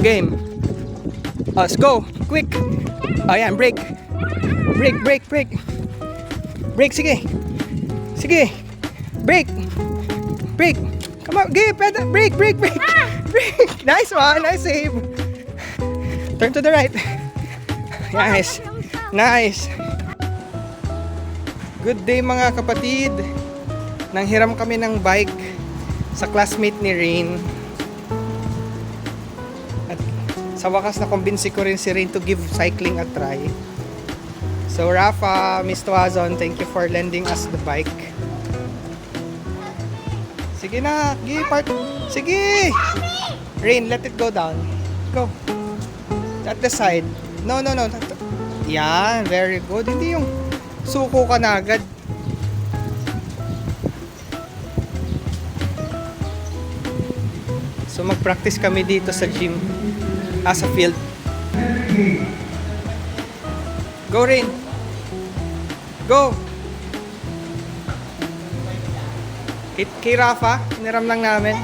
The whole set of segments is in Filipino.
Game. Let's go. Quick. Ayan, break. Break. Break, sige. Sige. Break. Come on, give. Break. Break. Nice one. Nice save. Turn to the right. Nice. Good day mga kapatid. Nanghiram kami ng bike sa classmate ni Rain. At sa wakas na kumbinsi ko rin si Rain to give cycling a try. So Rafa, Miss Tuazon, thank you for lending us the bike. Sige na, sige! Rain, let it go down. Go. At the side. No. Yan, very good. Hindi yung suko ka na agad. So mag-practice kami dito sa gym as a field. Go Rain. Go. Kay Rafa, niram lang namin.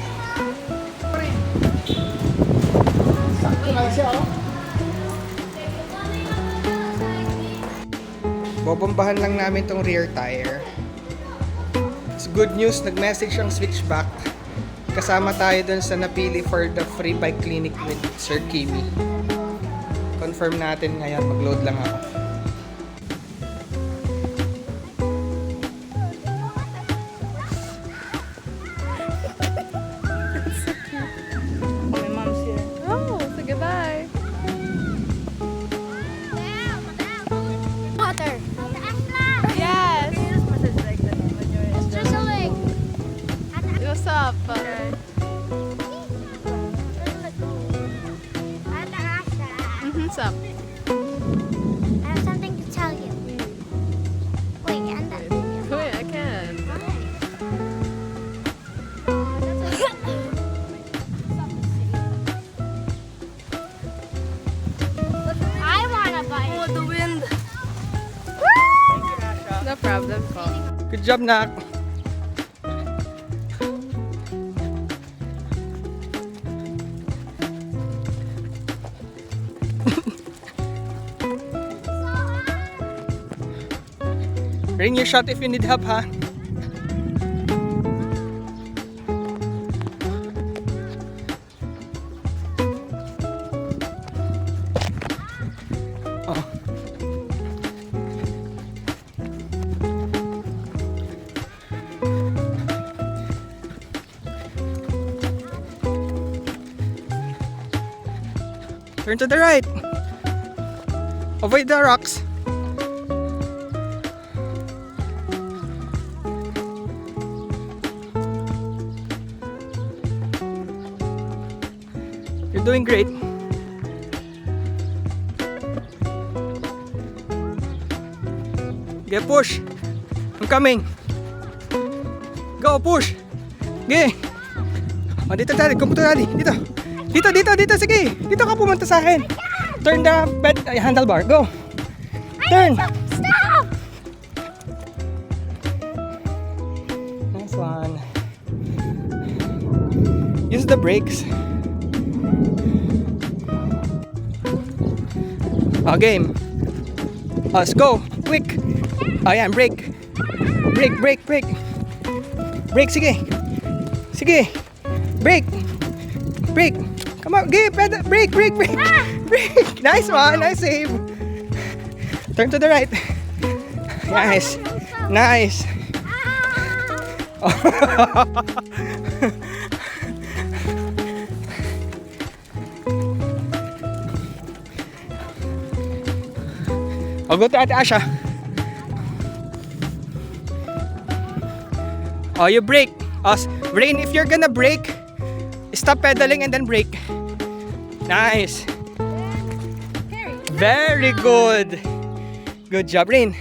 Sakto lang siya, oh. Bobombahan lang namin tong rear tire. It's good news, nag-message ang switchback. Kasama tayo dun sa napili for the free bike clinic with Sir Kimi. Confirm natin ngayon, mag-load lang ako. My mom's here. Oh, say goodbye. Water. Yes. It's drizzling. What's up? What's up? I have something to tell you. Wait, and that video. Wait, I can. I want a bike. Oh, the wind. No problem po. Good job, Nak. Ring your shot if you need help, ha? Oh. Turn to the right. Avoid the rocks. You're doing great. Get push. I'm coming. Go push. Okay. Oh, dito daddy, kumputo daddy. Dito. Dito. Sige. Dito ka pumunta sa akin. Turn the handlebar. Go. Turn. Stop! Nice one. Use the brakes. Game. Let's go. Quick. Ayan, break. Break. Break, sige. Break. Come on, give. Break. Break. Nice one. Nice save. Turn to the right. Nice. I'll go to Ate Asha. Oh, you brake. Rain, if you're gonna brake, stop pedaling and then brake. Nice. Very good. Good job, Rain.